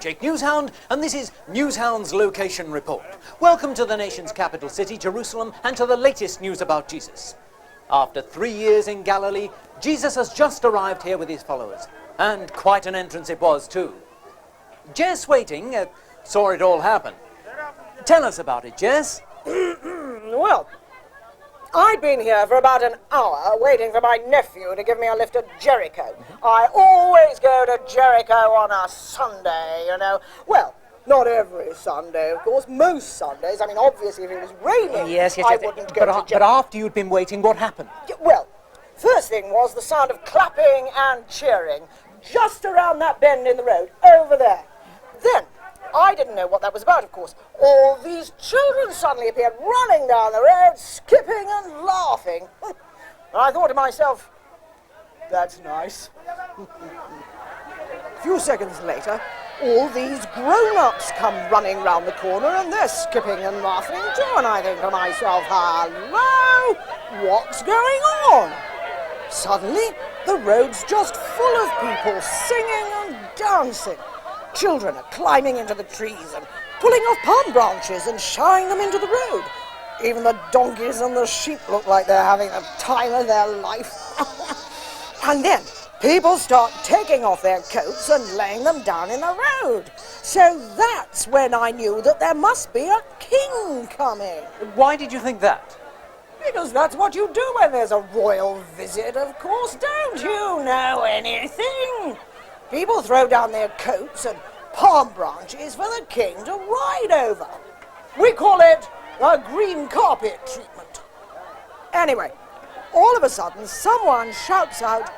Jake Newshound, and this is Newshound's Location Report. Welcome to the nation's capital city, Jerusalem, and to the latest news about Jesus. After 3 years in Galilee, Jesus has just arrived here with his followers. And quite an entrance it was, too. Jess Waiting saw it all happen. Tell us about it, Jess. Well, I'd been here for about an hour waiting for my nephew to give me a lift to Jericho. I always go to Jericho on a Sunday, you know. Well, not every Sunday, of course. Most Sundays. I mean, obviously, if it was raining, Yes. I wouldn't go to Jericho. But after you'd been waiting, what happened? Well, first thing was the sound of clapping and cheering just around that bend in the road, over there. Then, I didn't know what that was about, of course. All these children suddenly appeared running down the road, skipping and laughing. And I thought to myself, that's nice. A few seconds later, all these grown-ups come running round the corner and they're skipping and laughing too. And I think to myself, hello, what's going on? Suddenly, the road's just full of people singing and dancing. Children are climbing into the trees and pulling off palm branches and showering them into the road. Even the donkeys and the sheep look like they're having the time of their life. And then people start taking off their coats and laying them down in the road. So that's when I knew that there must be a king coming. Why did you think that? Because that's what you do when there's a royal visit, of course. Don't you know anything? People throw down their coats and palm branches for the king to ride over. We call it the green carpet treatment. Anyway, all of a sudden, someone shouts out,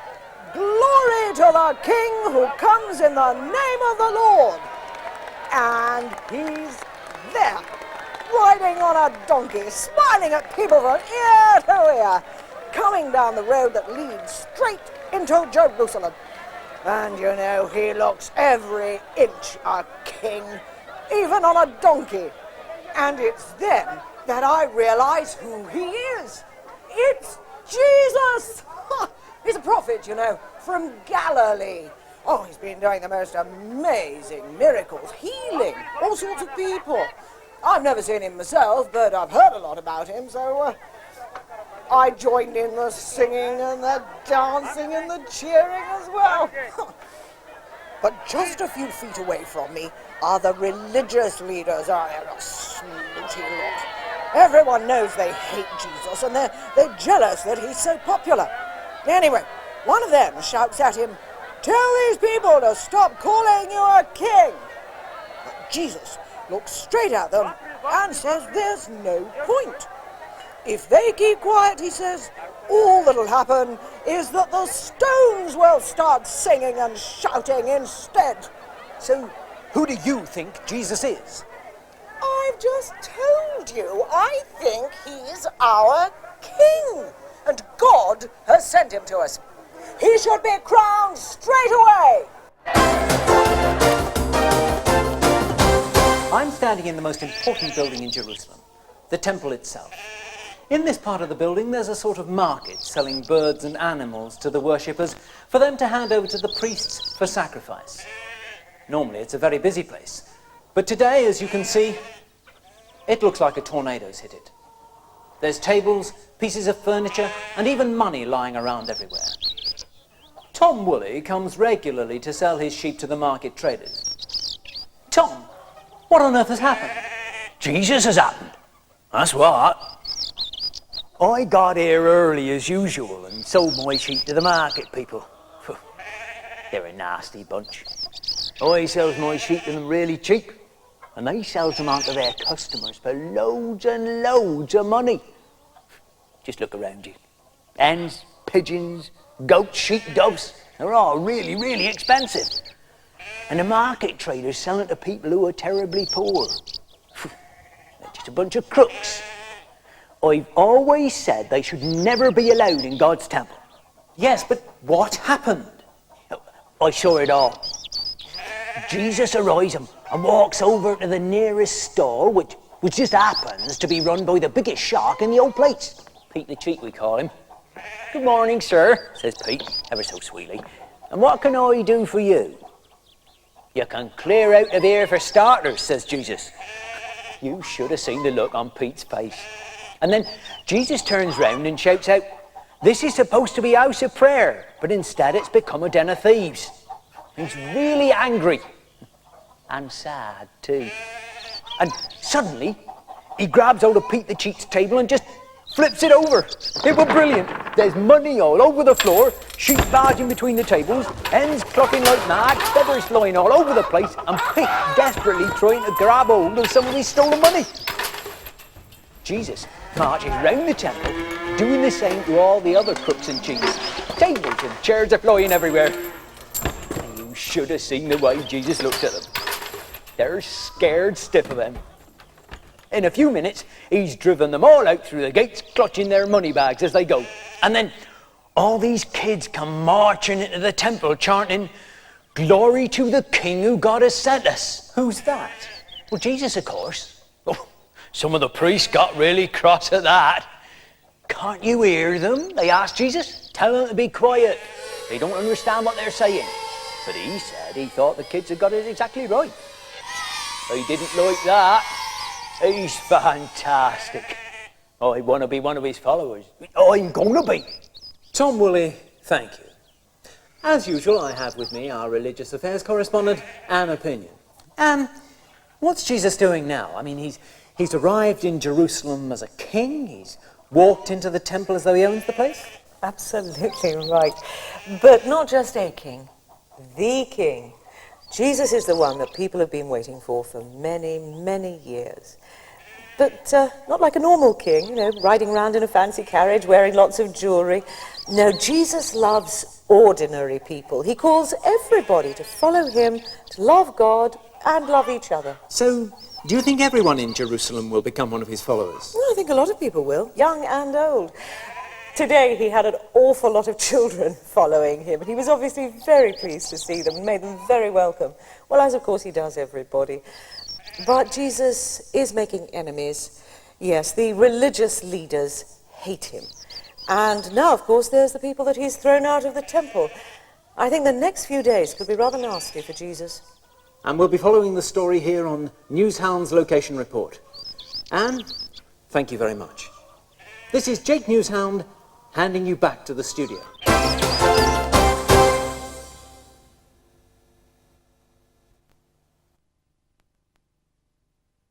"Glory to the King who comes in the name of the Lord." And he's there, riding on a donkey, smiling at people from ear to ear, coming down the road that leads straight into Jerusalem. And you know, he looks every inch a king, even on a donkey. And it's then that I realize who he is. It's Jesus! He's a prophet, you know, from Galilee. Oh, he's been doing the most amazing miracles, healing all sorts of people. I've never seen him myself, but I've heard a lot about him, so I joined in the singing and the dancing and the cheering as well. But just a few feet away from me are the religious leaders. Oh, they're a snooty lot. Everyone knows they hate Jesus and they're jealous that he's so popular. Anyway, one of them shouts at him, "Tell these people to stop calling you a king." But Jesus looks straight at them and says there's no point. If they keep quiet, he says, all that'll happen is that the stones will start singing and shouting instead. So, who do you think Jesus is? I've just told you, I think he's our king, and God has sent him to us. He should be crowned straight away. I'm standing in the most important building in Jerusalem, the temple itself. In this part of the building, there's a sort of market selling birds and animals to the worshippers for them to hand over to the priests for sacrifice. Normally, it's a very busy place. But today, as you can see, it looks like a tornado's hit it. There's tables, pieces of furniture, and even money lying around everywhere. Tom Woolley comes regularly to sell his sheep to the market traders. Tom, what on earth has happened? Jesus has happened. That's what. I got here early as usual and sold my sheep to the market people. They're a nasty bunch. I sells my sheep to them really cheap, and they sells them on to their customers for loads and loads of money. Just look around you. Hens, pigeons, goats, sheep, doves, they're all really, really expensive. And the market traders sell it to people who are terribly poor. They're just a bunch of crooks. I've always said they should never be allowed in God's temple. Yes, but what happened? I saw it all. Jesus arrives and walks over to the nearest stall, which just happens to be run by the biggest shark in the old place. Pete the Cheat, we call him. "Good morning, sir," says Pete, ever so sweetly. "And what can I do for you?" You can clear out of here for starters, says Jesus. You should have seen the look on Pete's face. And then Jesus turns round and shouts out, this is supposed to be a house of prayer, but instead it's become a den of thieves. He's really angry. And sad too. And suddenly, he grabs hold of Pete the Cheat's table and just flips it over. It was brilliant. There's money all over the floor, sheep barging between the tables, hens clucking like mad, feathers flying all over the place, and Pete desperately trying to grab hold of some of his stolen money. Jesus marches round the temple, doing the same to all the other crooks and cheats. Tables and chairs are flying everywhere. And you should have seen the way Jesus looked at them. They're scared stiff of him. In a few minutes, he's driven them all out through the gates, clutching their money bags as they go. And then all these kids come marching into the temple, chanting, glory to the King who God has sent us. Who's that? Well, Jesus, of course. Oh, some of the priests got really cross at that. Can't you hear them? They asked Jesus. Tell them to be quiet. They don't understand what they're saying. But he said he thought the kids had got it exactly right. He didn't like that. He's fantastic. I want to be one of his followers. I'm going to be. Tom Woolley, thank you. As usual, I have with me our religious affairs correspondent, Anne Opinion. Anne, what's Jesus doing now? I mean, he's arrived in Jerusalem as a king. He's walked into the temple as though he owns the place. Absolutely right. But not just a king, the king. Jesus is the one that people have been waiting for many, many years. But not like a normal king, riding around in a fancy carriage, wearing lots of jewelry. No, Jesus loves ordinary people. He calls everybody to follow him, to love God and love each other. So, do you think everyone in Jerusalem will become one of his followers? Well, I think a lot of people will, young and old. Today he had an awful lot of children following him, and he was obviously very pleased to see them and made them very welcome. Well, as of course he does everybody. But Jesus is making enemies. Yes, the religious leaders hate him. And now, of course, there's the people that he's thrown out of the temple. I think the next few days could be rather nasty for Jesus. And we'll be following the story here on Newshounds Location Report. Anne, thank you very much. This is Jake Newshound, handing you back to the studio.